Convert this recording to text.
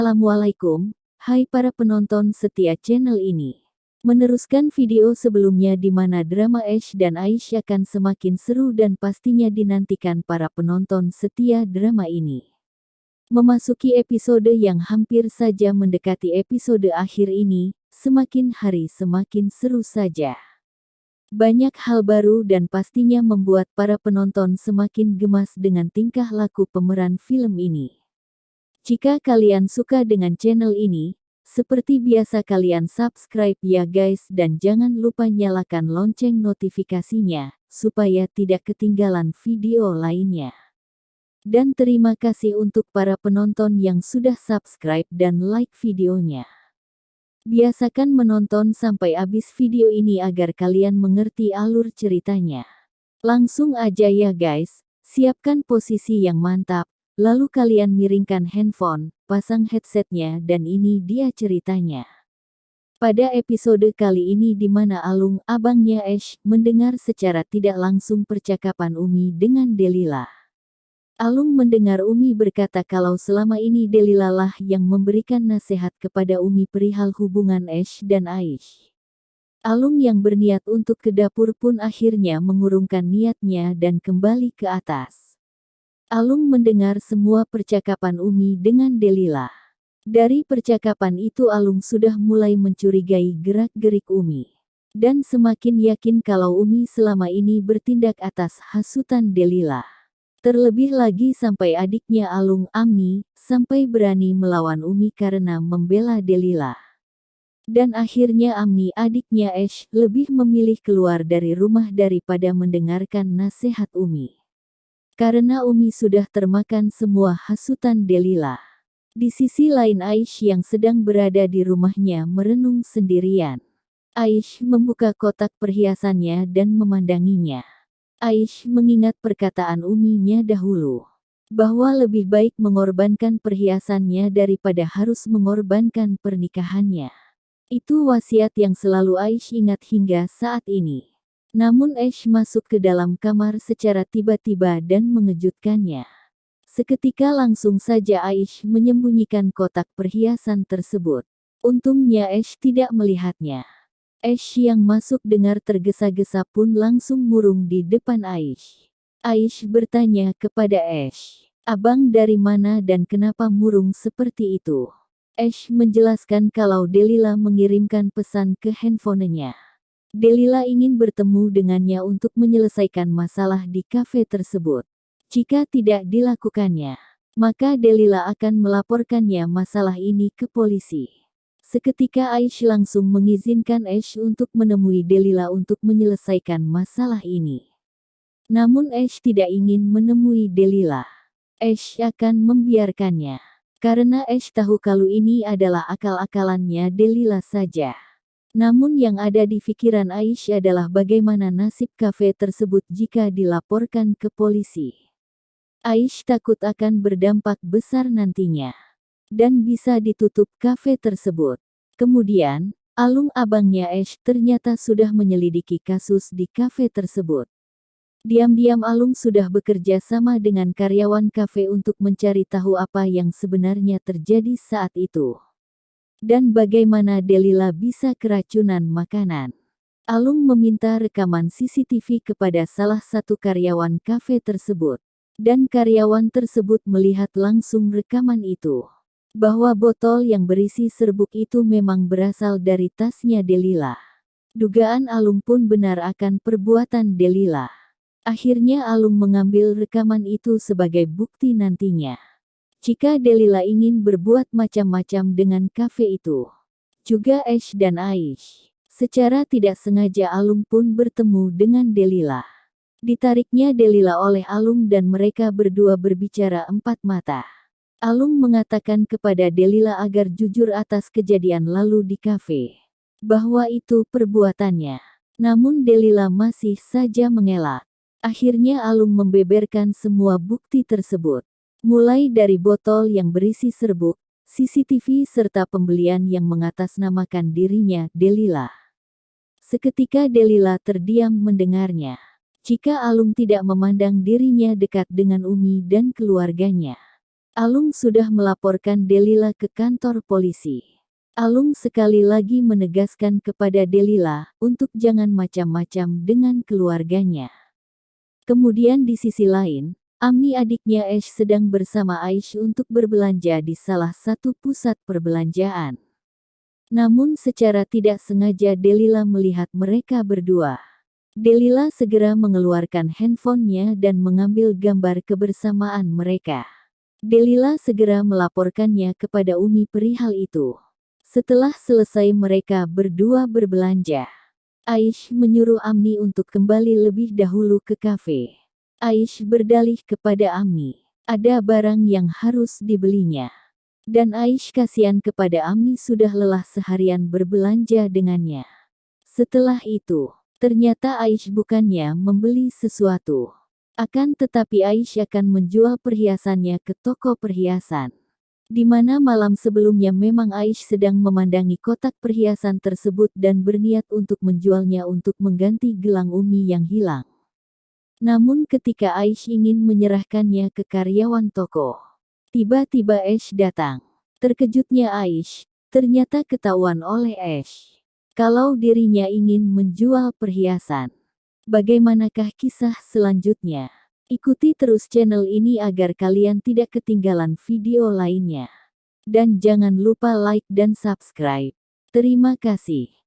Assalamualaikum, hai para penonton setia channel ini. Meneruskan video sebelumnya di mana drama Ash dan Aish akan semakin seru dan pastinya dinantikan para penonton setia drama ini. Memasuki episode yang hampir saja mendekati episode akhir ini, semakin hari semakin seru saja. Banyak hal baru dan pastinya membuat para penonton semakin gemas dengan tingkah laku pemeran film ini. Jika kalian suka dengan channel ini, seperti biasa kalian subscribe ya guys dan jangan lupa nyalakan lonceng notifikasinya, supaya tidak ketinggalan video lainnya. Dan terima kasih untuk para penonton yang sudah subscribe dan like videonya. Biasakan menonton sampai habis video ini agar kalian mengerti alur ceritanya. Langsung aja ya guys, siapkan posisi yang mantap. Lalu kalian miringkan handphone, pasang headsetnya dan ini dia ceritanya. Pada episode kali ini di mana Alung, abangnya Ash, mendengar secara tidak langsung percakapan Umi dengan Delila. Alung mendengar Umi berkata kalau selama ini Delila lah yang memberikan nasihat kepada Umi perihal hubungan Ash dan Aish. Alung yang berniat untuk ke dapur pun akhirnya mengurungkan niatnya dan kembali ke atas. Alung mendengar semua percakapan Umi dengan Delila. Dari percakapan itu Alung sudah mulai mencurigai gerak-gerik Umi. Dan semakin yakin kalau Umi selama ini bertindak atas hasutan Delila. Terlebih lagi sampai adiknya Alung, Amni, sampai berani melawan Umi karena membela Delila. Dan akhirnya Amni, adiknya Ash, lebih memilih keluar dari rumah daripada mendengarkan nasihat Umi. Karena Umi sudah termakan semua hasutan Delila. Di sisi lain Aish yang sedang berada di rumahnya merenung sendirian. Aish membuka kotak perhiasannya dan memandanginya. Aish mengingat perkataan Uminya dahulu. Bahwa lebih baik mengorbankan perhiasannya daripada harus mengorbankan pernikahannya. Itu wasiat yang selalu Aish ingat hingga saat ini. Namun Ash masuk ke dalam kamar secara tiba-tiba dan mengejutkannya. Seketika langsung saja Aish menyembunyikan kotak perhiasan tersebut. Untungnya Ash tidak melihatnya. Ash yang masuk dengar tergesa-gesa pun langsung murung di depan Aish. Aish bertanya kepada Ash, "Abang dari mana dan kenapa murung seperti itu?" Ash menjelaskan kalau Delila mengirimkan pesan ke handphonenya. Delila ingin bertemu dengannya untuk menyelesaikan masalah di kafe tersebut. Jika tidak dilakukannya, maka Delila akan melaporkannya masalah ini ke polisi. Seketika Aish langsung mengizinkan Ash untuk menemui Delila untuk menyelesaikan masalah ini. Namun Ash tidak ingin menemui Delila. Ash akan membiarkannya. Karena Ash tahu kalau ini adalah akal-akalannya Delila saja. Namun yang ada di pikiran Aish adalah bagaimana nasib kafe tersebut jika dilaporkan ke polisi. Aish takut akan berdampak besar nantinya. Dan bisa ditutup kafe tersebut. Kemudian, Alung, abangnya Ash, ternyata sudah menyelidiki kasus di kafe tersebut. Diam-diam Alung sudah bekerja sama dengan karyawan kafe untuk mencari tahu apa yang sebenarnya terjadi saat itu. Dan bagaimana Delila bisa keracunan makanan. Alung meminta rekaman CCTV kepada salah satu karyawan kafe tersebut. Dan karyawan tersebut melihat langsung rekaman itu. Bahwa botol yang berisi serbuk itu memang berasal dari tasnya Delila. Dugaan Alung pun benar akan perbuatan Delila. Akhirnya Alung mengambil rekaman itu sebagai bukti nantinya. Jika Delila ingin berbuat macam-macam dengan kafe itu. Juga Ash dan Aish. Secara tidak sengaja Alung pun bertemu dengan Delila. Ditariknya Delila oleh Alung dan mereka berdua berbicara empat mata. Alung mengatakan kepada Delila agar jujur atas kejadian lalu di kafe. Bahwa itu perbuatannya. Namun Delila masih saja mengelak. Akhirnya Alung membeberkan semua bukti tersebut. Mulai dari botol yang berisi serbuk, CCTV serta pembelian yang mengatasnamakan dirinya, Delila. Seketika Delila terdiam mendengarnya. Jika Alung tidak memandang dirinya dekat dengan Umi dan keluarganya. Alung sudah melaporkan Delila ke kantor polisi. Alung sekali lagi menegaskan kepada Delila untuk jangan macam-macam dengan keluarganya. Kemudian di sisi lain, Amni adiknya Ash sedang bersama Aish untuk berbelanja di salah satu pusat perbelanjaan. Namun secara tidak sengaja Delila melihat mereka berdua. Delila segera mengeluarkan handphonenya dan mengambil gambar kebersamaan mereka. Delila segera melaporkannya kepada Umi perihal itu. Setelah selesai mereka berdua berbelanja, Aish menyuruh Amni untuk kembali lebih dahulu ke kafe. Aish berdalih kepada Amni, ada barang yang harus dibelinya. Dan Aish kasihan kepada Amni sudah lelah seharian berbelanja dengannya. Setelah itu, ternyata Aish bukannya membeli sesuatu. Akan tetapi Aish akan menjual perhiasannya ke toko perhiasan. Di mana malam sebelumnya memang Aish sedang memandangi kotak perhiasan tersebut dan berniat untuk menjualnya untuk mengganti gelang Umi yang hilang. Namun ketika Aish ingin menyerahkannya ke karyawan toko, tiba-tiba Ash datang. Terkejutnya Aish, ternyata ketahuan oleh Ash kalau dirinya ingin menjual perhiasan. Bagaimanakah kisah selanjutnya? Ikuti terus channel ini agar kalian tidak ketinggalan video lainnya. Dan jangan lupa like dan subscribe. Terima kasih.